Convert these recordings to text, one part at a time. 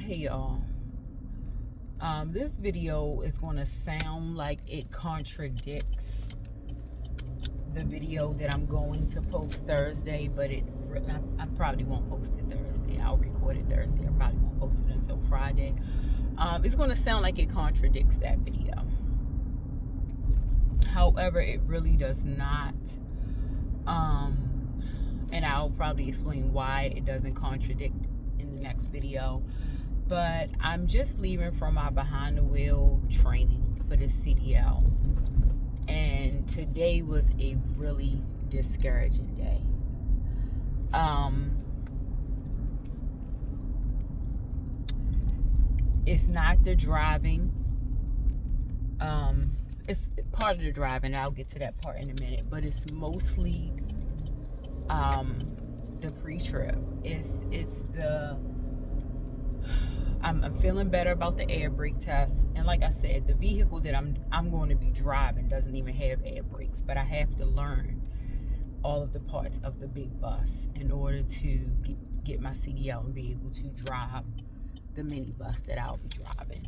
Hey y'all, this video is going to sound like it contradicts the video that I'm going to post Thursday, but I probably won't post it Thursday. I'll record it Thursday. I probably won't post it until Friday. It's going to sound like it contradicts that video. However, it really does not. And I'll probably explain why it doesn't contradict in the next video. But I'm just leaving from my behind the wheel training for the CDL, and today was a really discouraging day. It's not the driving. It's part of the driving. I'll get to that part in a minute, but it's mostly the pre-trip. It's the I'm feeling better about the air brake test, and like I said, the vehicle that I'm going to be driving doesn't even have air brakes, but I have to learn all of the parts of the big bus in order to get my CDL and be able to drive the minibus that I'll be driving.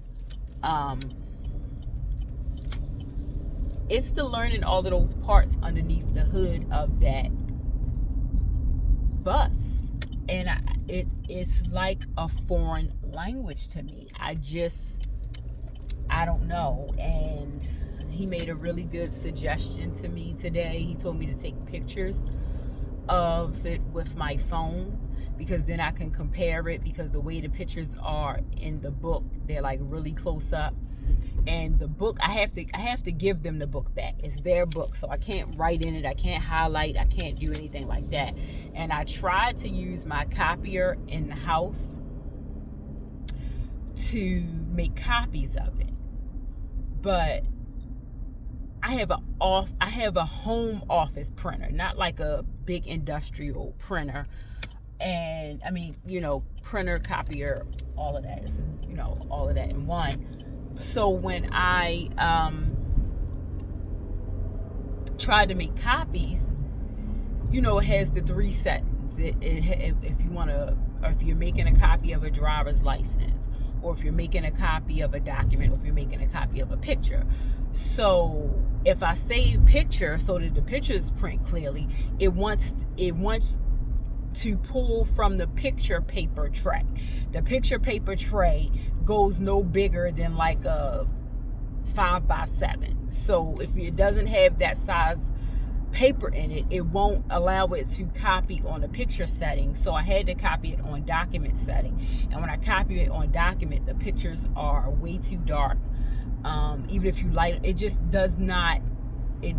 It's the learning all of those parts underneath the hood of that bus, and it's like a foreign language to me. I don't know. And he made a really good suggestion to me today. He told me to take pictures of it with my phone, because then I can compare it, because the way the pictures are in the book, they're like really close up. And the book, I have to give them the book back. It's their book, so I can't write in it, I can't highlight, I can't do anything like that. And I tried to use my copier in the house to make copies of it, but I have a home office printer, not like a big industrial printer. And I mean, printer, copier, all of that is, all of that in one. So when I tried to make copies, it has the 3 settings. If you're making a copy of a driver's license, or if you're making a copy of a document, or if you're making a copy of a picture. So if I save picture so that the pictures print clearly, it wants to pull from the picture paper tray. The picture paper tray goes no bigger than like a 5x7. So if it doesn't have that size paper in it, it won't allow it to copy on the picture setting. So I had to copy it on document setting. And when I copy it on document, the pictures are way too dark. Even if you light it, it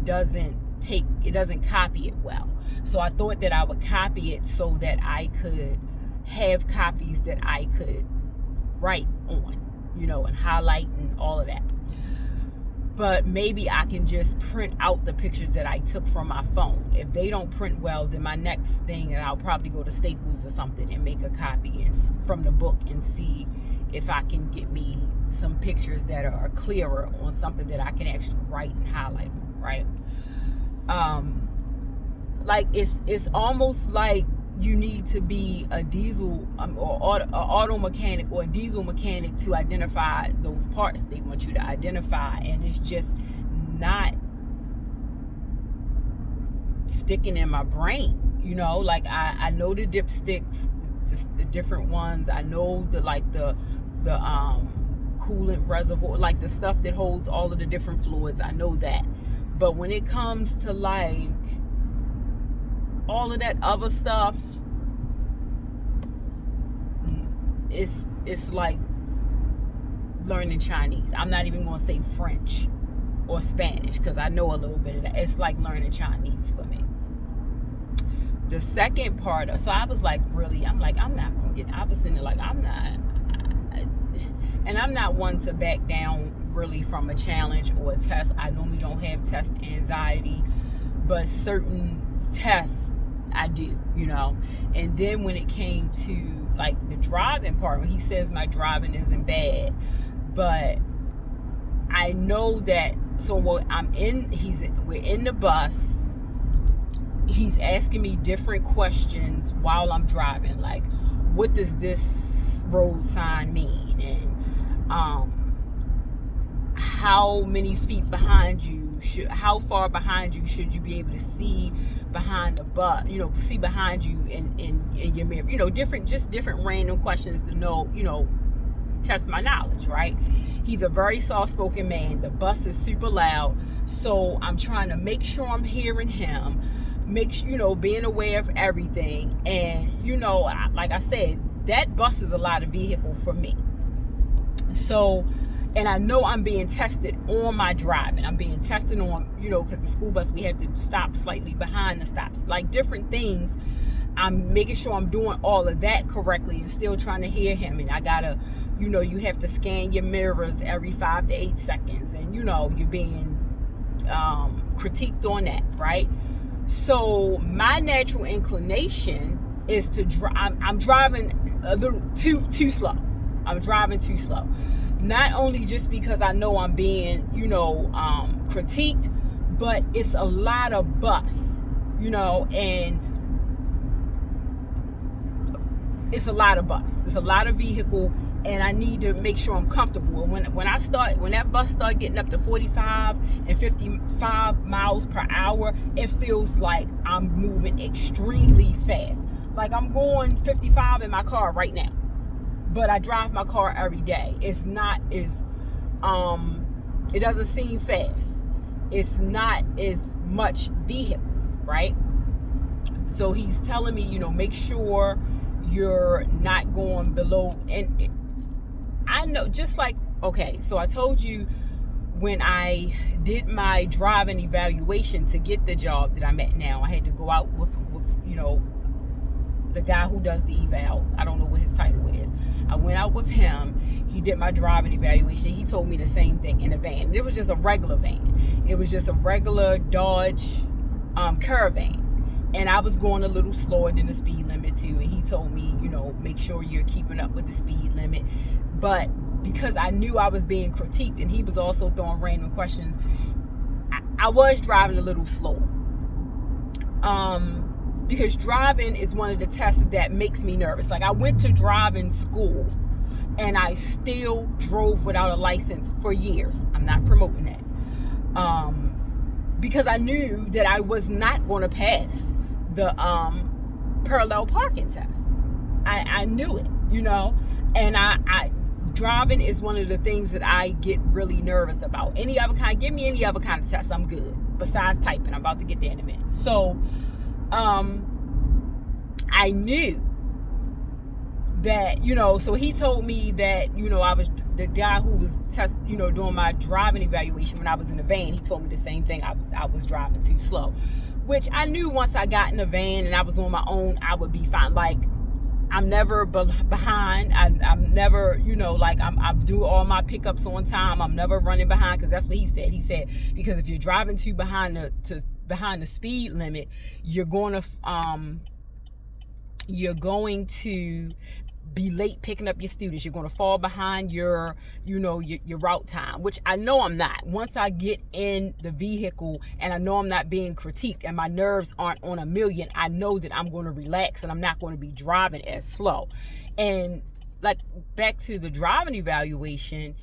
doesn't copy it well. So I thought that I would copy it so that I could have copies that I could write on, and highlight and all of that. But maybe I can just print out the pictures that I took from my phone. If they don't print well, then my next thing, I'll probably go to Staples or something and make a copy from the book and see if I can get me some pictures that are clearer on something that I can actually write and highlight on, right? Like it's almost like you need to be a diesel or auto mechanic or a diesel mechanic to identify those parts they want you to identify, and it's just not sticking in my brain. Like I know the dipsticks, the different ones. I know the coolant reservoir, like the stuff that holds all of the different fluids. I know that. But when it comes to like all of that other stuff, it's like learning Chinese. I'm not even going to say French or Spanish, because I know a little bit of that. It's like learning Chinese for me. The second part, so I was like, really, I'm not going to get, I was sitting there like, I'm not one to back down really from a challenge or a test. I normally don't have test anxiety, but certain tests I do, and then when it came to like the driving part, when he says my driving isn't bad, but I know that, so we're in the bus, he's asking me different questions while I'm driving, like what does this road sign mean, and how many feet behind you how far behind you should you be able to see behind the bus, see behind you in your mirror, different random questions to know, test my knowledge, right? He's a very soft-spoken man. The bus is super loud, so I'm trying to make sure I'm hearing him, being aware of everything. And like I said, that bus is a lot of vehicle for me. So, and I know I'm being tested on my driving. I'm being tested on, because the school bus, we have to stop slightly behind the stops, like different things. I'm making sure I'm doing all of that correctly and still trying to hear him. And I gotta, you have to scan your mirrors every 5 to 8 seconds. And, you're being critiqued on that, right? So my natural inclination is to drive. I'm driving a little too slow. I'm driving too slow. Not only just because I know I'm being, critiqued, but it's a lot of bus, and it's a lot of bus. It's a lot of vehicle, and I need to make sure I'm comfortable. When that bus start getting up to 45 and 55 miles per hour, it feels like I'm moving extremely fast. Like I'm going 55 in my car right now. But I drive my car every day. It's not as, it doesn't seem fast. It's not as much vehicle, right? So he's telling me, make sure you're not going below. And I know, just like, okay, so I told you when I did my driving evaluation to get the job that I'm at now, I had to go out with the guy who does the evals. I don't know what his title is. I went out with him. He did my driving evaluation. He told me the same thing in a van. It was just a regular van. It was just a regular Dodge Caravan. And I was going a little slower than the speed limit too. And he told me, make sure you're keeping up with the speed limit. But because I knew I was being critiqued and he was also throwing random questions, I was driving a little slow. Because driving is one of the tests that makes me nervous. Like I went to driving school and I still drove without a license for years. I'm not promoting that. Because I knew that I was not going to pass the parallel parking test. I knew it, and I driving is one of the things that I get really nervous about. Give me any other kind of test, I'm good. Besides typing, I'm about to get there in a minute. So, I knew that, so he told me that, I was the guy who was doing my driving evaluation when I was in the van. He told me the same thing. I was driving too slow, which I knew once I got in the van and I was on my own, I would be fine. Like I'm never behind. I'm never, I do all my pickups on time. I'm never running behind, because that's what he said. He said, because if you're driving too behind the speed limit, you're going to be late picking up your students. You're going to fall behind your route time, which I know I'm not. Once I get in the vehicle and I know I'm not being critiqued and my nerves aren't on a million, I know that I'm going to relax and I'm not going to be driving as slow. And like back to the driving evaluation,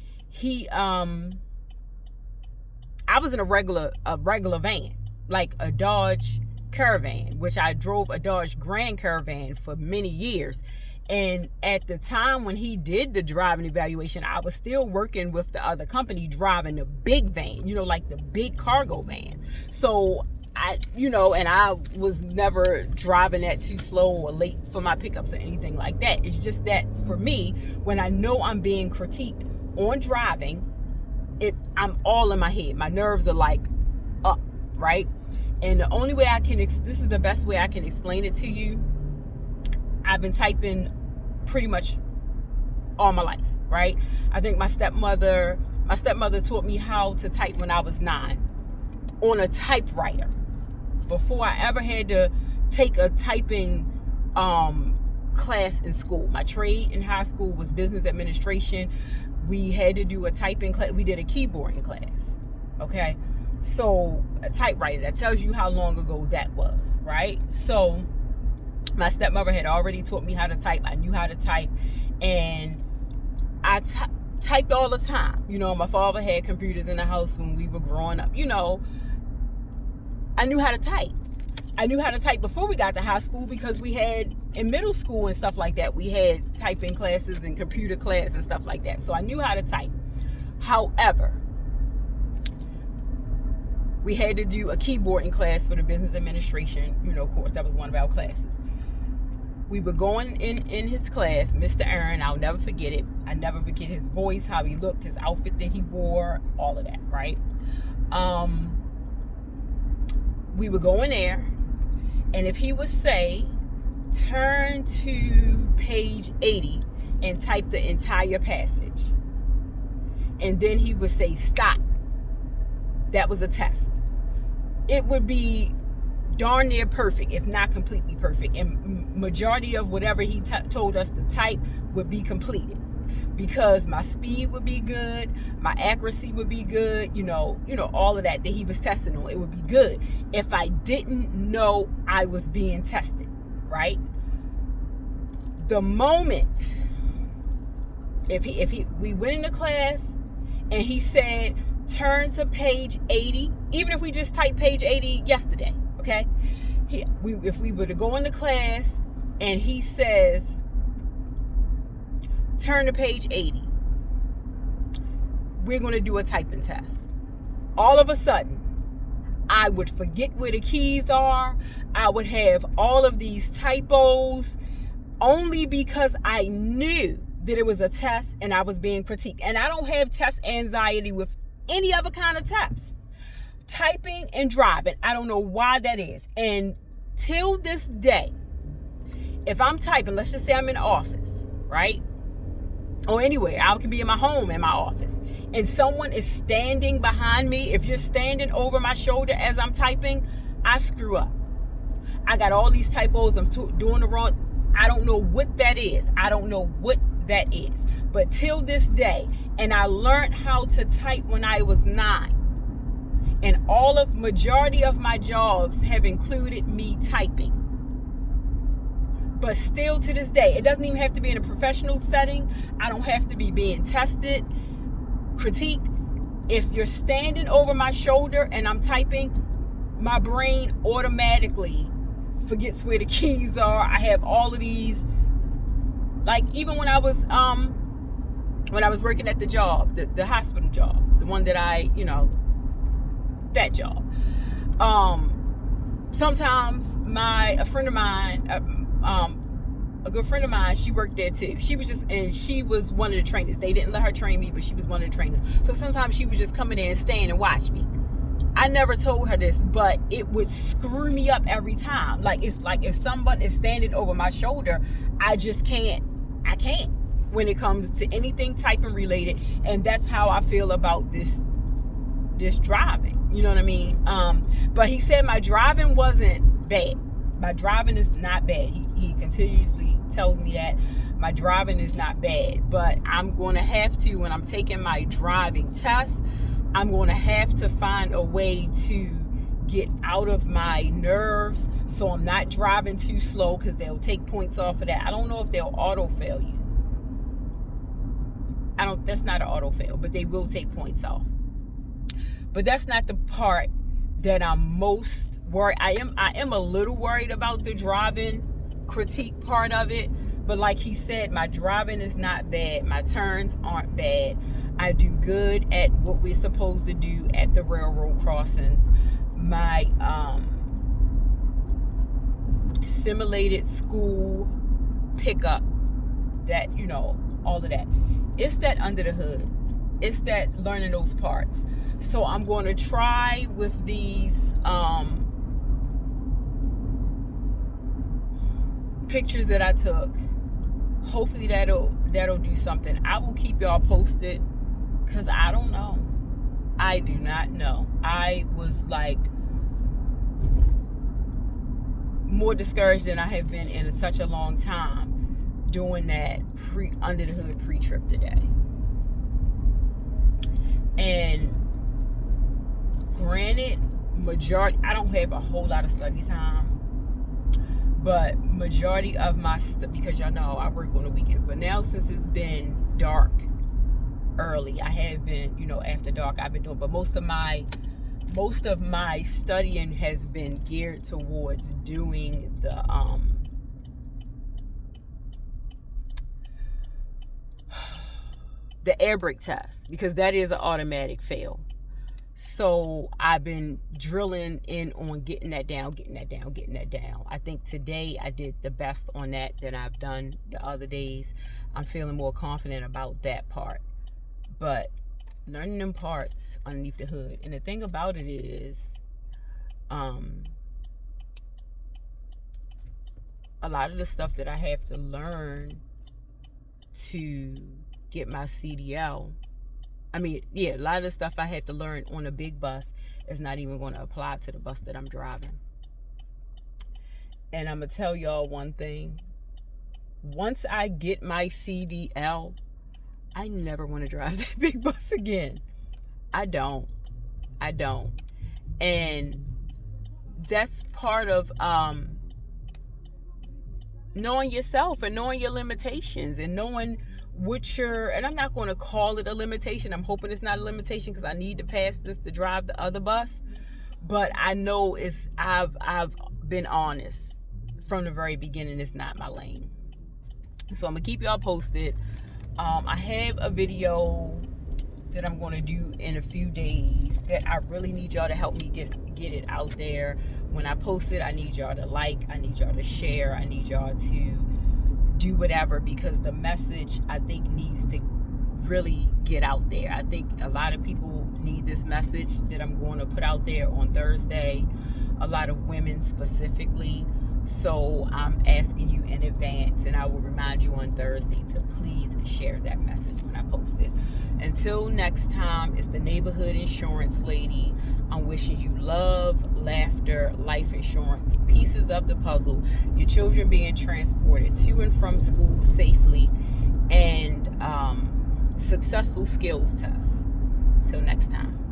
I was in a regular van, like a Dodge Caravan, which I drove a Dodge Grand Caravan for many years. And at the time when he did the driving evaluation, I was still working with the other company driving the big van, like the big cargo van. So and I was never driving that too slow or late for my pickups or anything like that. It's just that for me, when I know I'm being critiqued on driving, I'm all in my head. My nerves are like up, right? And the only way this is the best way I can explain it to you. I've been typing pretty much all my life, right? I think my stepmother taught me how to type when I was 9 on a typewriter. Before I ever had to take a typing class in school. My trade in high school was business administration. We had to do a typing class. We did a keyboarding class, okay? So a typewriter, that tells you how long ago that was, right? So My stepmother had already taught me how to type. I knew how to type, and I typed all the time. You know, my father had computers in the house when we were growing up. You know, I knew how to type. I knew how to type before we got to high school, because we had, in middle school and stuff like that, we had typing classes and computer class and stuff like that. So I knew how to type. However, we had to do a keyboarding class for the business administration, you know, course. That was one of our classes. We were going in his class, Mr. Aaron. I'll never forget it. I never forget his voice, how he looked, his outfit that he wore, all of that, right? We would go in there, and if he would say, turn to page 80 and type the entire passage, and then he would say, stop, that was a test. It would be darn near perfect, if not completely perfect, and majority of whatever he told us to type would be completed, because my speed would be good, my accuracy would be good, you know, all of that he was testing on, it would be good if I didn't know I was being tested, right? The moment if we went into class and he said, turn to page 80, even if we just typed page 80 yesterday, okay? If we were to go into class and he says, turn to page 80, we're going to do a typing test. All of a sudden, I would forget where the keys are. I would have all of these typos, only because I knew that it was a test and I was being critiqued. And I don't have test anxiety with any other kind of test. Typing and driving, I don't know why that is. And till this day, if I'm typing, let's just say I'm in the office, right? Or anywhere, I can be in my home, in my office, and someone is standing behind me. If you're standing over my shoulder as I'm typing, I screw up. I got all these typos, I'm doing the wrong, I don't know what that is. I don't know what that is. But till this day, and I learned how to type when I was 9. And majority of my jobs have included me typing. But still to this day, it doesn't even have to be in a professional setting. I don't have to be being tested, critiqued. If you're standing over my shoulder and I'm typing, my brain automatically forgets where the keys are. I have all of these, like even when I was working at the job, the hospital job, the one that that job. Sometimes a friend of mine, a good friend of mine, she worked there too. She was one of the trainers. They didn't let her train me, but she was one of the trainers. So sometimes she would just come in there and stand and watch me. I never told her this, but it would screw me up every time. Like, it's like if someone is standing over my shoulder, I can't when it comes to anything typing related. And that's how I feel about this driving. You know what I mean? But he said my driving wasn't bad. My driving is not bad. He continuously tells me that my driving is not bad. But I'm going to have to, when I'm taking my driving test, I'm going to have to find a way to get out of my nerves so I'm not driving too slow, because they'll take points off of that. I don't know if they'll auto fail you. That's not an auto fail, but they will take points off. But that's not the part that I'm most worried. I am a little worried about the driving critique part of it. But like he said, my driving is not bad. My turns aren't bad. I do good at what we're supposed to do at the railroad crossing. My simulated school pickup, that, all of that. It's that under the hood. It's that learning those parts. So I'm going to try with these pictures that I took. Hopefully that'll do something. I will keep y'all posted, because I don't know. I do not know. I was like more discouraged than I have been in such a long time doing that under the hood pre-trip today. And granted, I don't have a whole lot of study time, But majority of my stuff, because y'all know I work on the weekends, but now since it's been dark early, I have been, after dark I've been doing, but most of my studying has been geared towards doing the air brake test, because that is an automatic fail. So I've been drilling in on getting that down. I think today I did the best on that than I've done the other days. I'm feeling more confident about that part. But learning them parts underneath the hood. And the thing about it is, a lot of the stuff that I have to learn to get my CDL, a lot of the stuff I have to learn on a big bus is not even going to apply to the bus that I'm driving. And I'm going to tell y'all one thing. Once I get my CDL, I never want to drive that big bus again. I don't. And that's part of knowing yourself and knowing your limitations and knowing and I'm not going to call it a limitation. I'm hoping it's not a limitation because I need to pass this to drive the other bus. But I know I've been honest from the very beginning. It's not my lane. So I'm going to keep y'all posted. I have a video that I'm going to do in a few days that I really need y'all to help me get it out there. When I post it, I need y'all to like, I need y'all to share, I need y'all to do whatever, because the message, I think, needs to really get out there. I think a lot of people need this message that I'm going to put out there on Thursday, a lot of women specifically. So I'm asking you in advance, and I will remind you on Thursday to please share that message when I post it. Until next time, it's the Neighborhood Insurance Lady. I'm wishing you love, laughter, life insurance, pieces of the puzzle, your children being transported to and from school safely, and successful skills tests. Till next time.